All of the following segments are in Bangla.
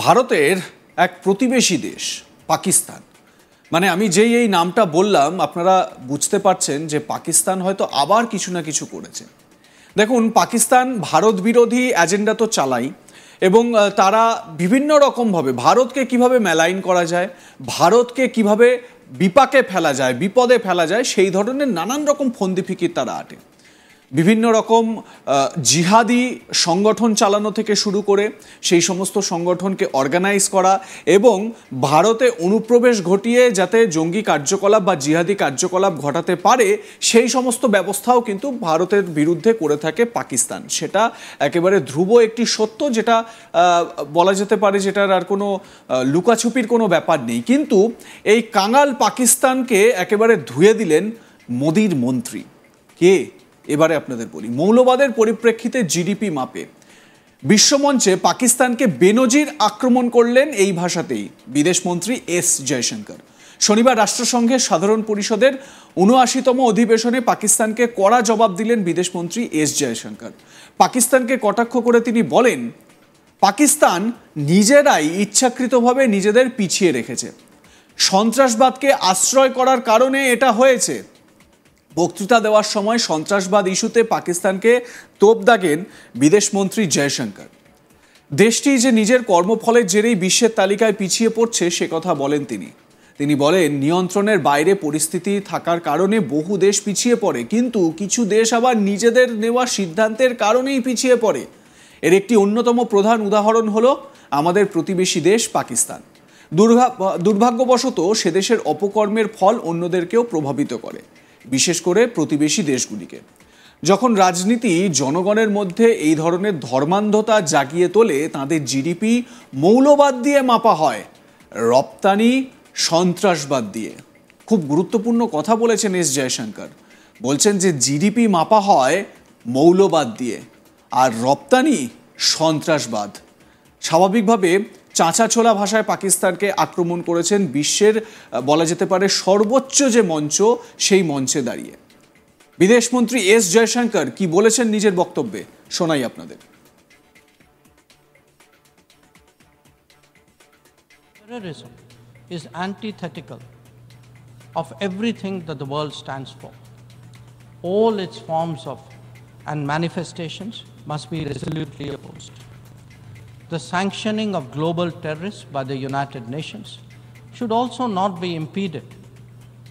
ভারতের এক প্রতিবেশী দেশ পাকিস্তান, মানে আমি যেই এই নামটা বললাম আপনারা বুঝতে পারছেন যে পাকিস্তান হয়তো আবার কিছু না কিছু করেছে। দেখুন, পাকিস্তান ভারত বিরোধী এজেন্ডা তো চালাই এবং তারা বিভিন্ন রকমভাবে ভারতকে কিভাবে মেলাইন করা যায়, ভারতকে কিভাবে বিপাকে ফেলা যায়, বিপদে ফেলা যায়, সেই ধরনের নানান রকম ফন্দি ফিকির তারা আটে। বিভিন্ন রকম জিহাদি সংগঠন চালানো থেকে শুরু করে সেই সমস্ত সংগঠনকে অর্গানাইজ করা এবং ভারতে অনুপ্রবেশ ঘটিয়ে যাতে জঙ্গি কার্যকলাপ বা জিহাদি কার্যকলাপ ঘটাতে পারে সেই সমস্ত ব্যবস্থাও কিন্তু ভারতের বিরুদ্ধে করে থাকে পাকিস্তান। সেটা একেবারে ধ্রুব একটি সত্য, যেটা বলা যেতে পারে যেটার আর কোনো লুকাছুপির কোনো ব্যাপার নেই। কিন্তু এই কাঙাল পাকিস্তানকে একেবারে ধুয়ে দিলেন মোদির মন্ত্রী। কে? এবারে আপনাদের বলি। মৌলবাদের পরিপ্রেক্ষিতে জিডিপি মাপে বিশ্বমঞ্চে পাকিস্তানকে বেনজির আক্রমণ করলেন এই ভাষাতেই বিদেশমন্ত্রী এস জয়শঙ্কর। শনিবার রাষ্ট্রসংঘের সাধারণ পরিষদের ৭৯তম অধিবেশনে পাকিস্তানকে কড়া জবাব দিলেন বিদেশমন্ত্রী এস জয়শঙ্কর। পাকিস্তানকে কটাক্ষ করে তিনি বলেন, পাকিস্তান নিজেরাই ইচ্ছাকৃতভাবে নিজেদের পিছিয়ে রেখেছে, সন্ত্রাসবাদকে আশ্রয় করার কারণে এটা হয়েছে। বক্তৃতা দেওয়ার সময় সন্ত্রাসবাদ ইস্যুতে পাকিস্তানকে তোপ দাগেন বিদেশমন্ত্রী জয়শঙ্কর। দেশটি যে নিজের কর্মফলের জেরেই বিশ্বের তালিকায় পিছিয়ে পড়ছে সে কথা বলেন তিনি বলেন, নিয়ন্ত্রণের বাইরে পরিস্থিতি থাকার কারণে বহু দেশ পিছিয়ে পড়ে, কিন্তু কিছু দেশ আবার নিজেদের নেওয়া সিদ্ধান্তের কারণেই পিছিয়ে পড়ে। এর একটি অন্যতম প্রধান উদাহরণ হলো আমাদের প্রতিবেশী দেশ পাকিস্তান। দুর্ভাগ্যবশত সে দেশের অপকর্মের ফল অন্যদেরকেও প্রভাবিত করে, বিশেষ করে প্রতিবেশী দেশগুলিকে। যখন রাজনীতি জনগণের মধ্যে এই ধরনের ধর্মান্ধতা জাগিয়ে তোলে, তাদের জিডিপি মৌলবাদ দিয়ে মাপা হয়, রপ্তানি সন্ত্রাসবাদ দিয়ে। খুব গুরুত্বপূর্ণ কথা বলেছেন এস জয়শঙ্কর। বলছেন যে জিডিপি মাপা হয় মৌলবাদ দিয়ে আর রপ্তানি সন্ত্রাসবাদ। স্বাভাবিকভাবে চাঁচাছোলা ভাষায় পাকিস্তানকে আক্রমণ করেছেন বিশ্বের বলা যেতে পারে সর্বোচ্চ যে মঞ্চ, সেই মঞ্চে দাঁড়িয়ে। বিদেশমন্ত্রী এস জয়শঙ্কর কি বলেছেন নিজের বক্তব্যে শোনাই আপনাদের। Terrorism is antithetical of everything that the world stands for. All its forms of and manifestations must be resolutely opposed. The sanctioning of global terrorists by the United Nations should also not be impeded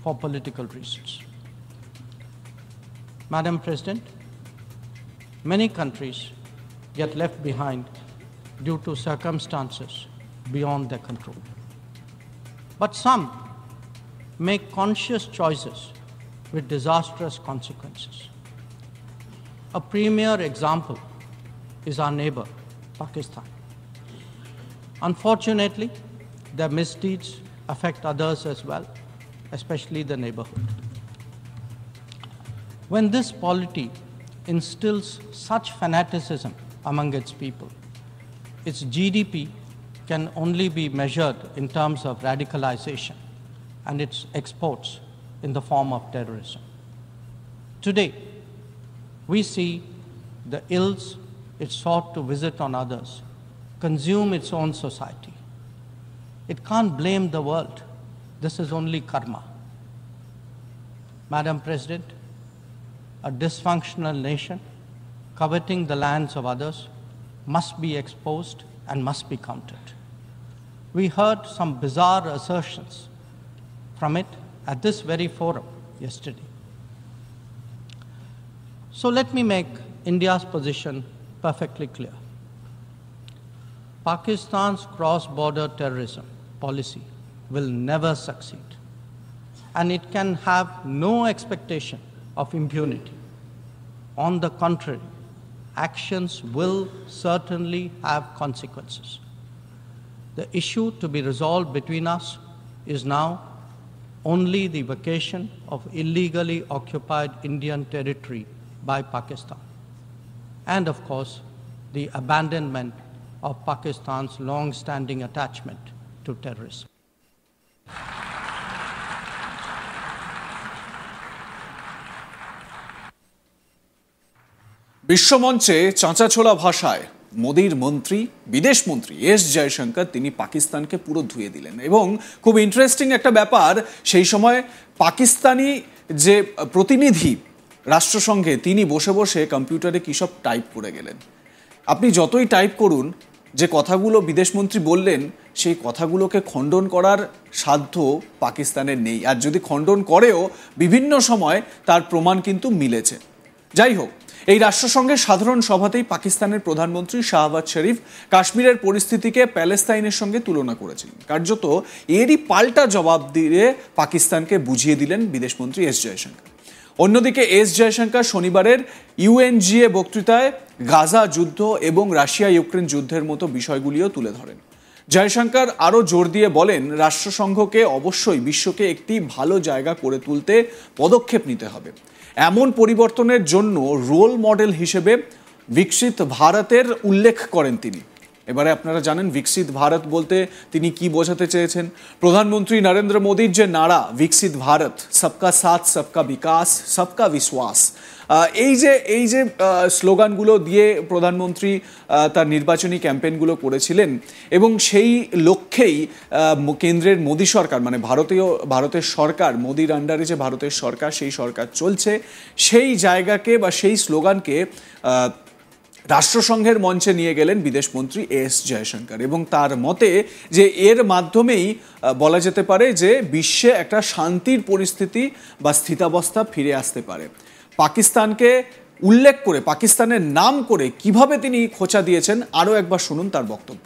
for political reasons. Madam President, many countries get left behind due to circumstances beyond their control. But some make conscious choices with disastrous consequences. A premier example is our neighbor, Pakistan. Unfortunately, their misdeeds affect others as well, especially the neighborhood. When this polity instills such fanaticism among its people, its GDP can only be measured in terms of radicalization and its exports in the form of terrorism. Today, we see the ills it sought to visit on others consume its own society. It can't blame the world. This is only karma. Madam President, a dysfunctional nation coveting the lands of others must be exposed and must be countered. We heard some bizarre assertions from it at this very forum yesterday. So let me make India's position perfectly clear. Pakistan's cross-border terrorism policy will never succeed, and it can have no expectation of impunity. On the contrary, actions will certainly have consequences. The issue to be resolved between us is now only the vacation of illegally occupied Indian territory by Pakistan, and of course, the abandonment of Pakistan's long-standing attachment to terrorism. বিশ্বমঞ্চে চাঁচাছোলা ভাষায় মোদির মন্ত্রী বিদেশ মন্ত্রী এস জয়শঙ্কর তিনি পাকিস্তানকে পুরো ধুয়ে দিলেন। এবং খুব ইন্টারেস্টিং একটা ব্যাপার, সেই সময় পাকিস্তানি যে প্রতিনিধি রাষ্ট্রসংঘে তিনি বসে বসে কম্পিউটারে কী সব টাইপ করে গেলেন। আপনি যতই টাইপ করুন, যে কথাগুলো বিদেশমন্ত্রী বললেন সেই কথাগুলোকে খণ্ডন করার সাধ্য পাকিস্তানের নেই। আর যদি খণ্ডন করেও বিভিন্ন সময় তার প্রমাণ কিন্তু মিলেছে। যাই হোক, এই রাষ্ট্রসংঘের সাধারণ সভাতেই পাকিস্তানের প্রধানমন্ত্রী শাহবাজ শরীফ কাশ্মীরের পরিস্থিতিকে প্যালেস্তাইনের সঙ্গে তুলনা করেছিলেন। কার্যত এরই পাল্টা জবাব দিয়ে পাকিস্তানকে বুঝিয়ে দিলেন বিদেশমন্ত্রী এস জয়শঙ্কর। অন্যদিকে এস জয়শঙ্কর শনিবারের ইউএনজিএ বক্তৃতায় গাজা যুদ্ধ এবং রাশিয়া ইউক্রেন যুদ্ধের মতো বিষয়গুলিও তুলে ধরেন। জয়শঙ্কর আরও জোর দিয়ে বলেন, রাষ্ট্রসংঘকে অবশ্যই বিশ্বকে একটি ভালো জায়গা করে তুলতে পদক্ষেপ নিতে হবে। এমন পরিবর্তনের জন্য রোল মডেল হিসেবে বিকশিত ভারতের উল্লেখ করেন তিনি। এবারে আপনারা জানেন বিকশিত ভারত বলতে তিনি কি বোঝাতে চেয়েছেন। প্রধানমন্ত্রী নরেন্দ্র মোদীর যে নারা বিকশিত ভারত, সবকা সাথ সবকা বিকাশ সবকা বিশ্বাস, এই যে স্লোগানগুলো দিয়ে প্রধানমন্ত্রী তার নির্বাচনী ক্যাম্পেইনগুলো করেছিলেন এবং সেই লক্ষ্যেই কেন্দ্রের মোদী সরকার, মানে ভারতের সরকার, মোদীর আন্ডারে যে ভারতের সরকার, সেই সরকার চলছে, সেই জায়গাকে বা সেই স্লোগানকে রাষ্ট্রসংঘের মঞ্চে নিয়ে গেলেন বিদেশমন্ত্রী এস জয়শঙ্কর। এবং তার মতে যে এর মাধ্যমেই বলা যেতে পারে যে বিশ্বে একটা শান্তির পরিস্থিতি বা স্থিতাবস্থা ফিরে আসতে পারে। পাকিস্তানকে উল্লেখ করে, পাকিস্তানের নাম করে কিভাবে তিনি খোঁচা দিয়েছেন, আরও একবার শুনুন তার বক্তব্য।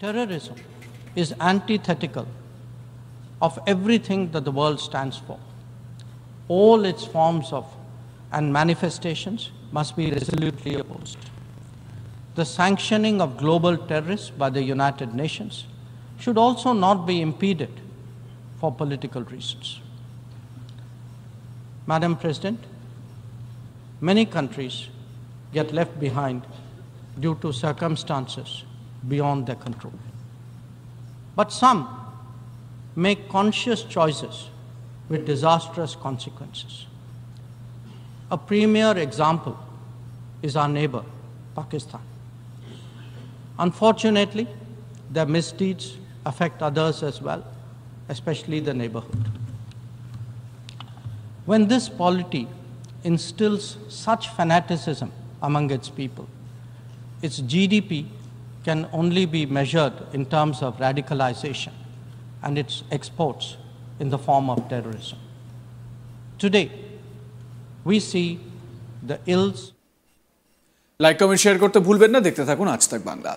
Terrorism is antithetical of everything that the world stands for. All its forms of and manifestations must be resolutely opposed. The sanctioning of global terrorists by the United Nations should also not be impeded for political reasons. Madam President, many countries get left behind due to circumstances beyond their control. But some make conscious choices with disastrous consequences. A premier example is our neighbor, Pakistan. Unfortunately, their misdeeds affect others as well, especially the neighborhood. When this polity instills such fanaticism among its people, its GDP can only be measured in terms of radicalization and its exports in the form of terrorism. Today, we see the ills. Like comment share করতে ভুলবেন না। দেখতে থাকুন আজ তাক বাংলা।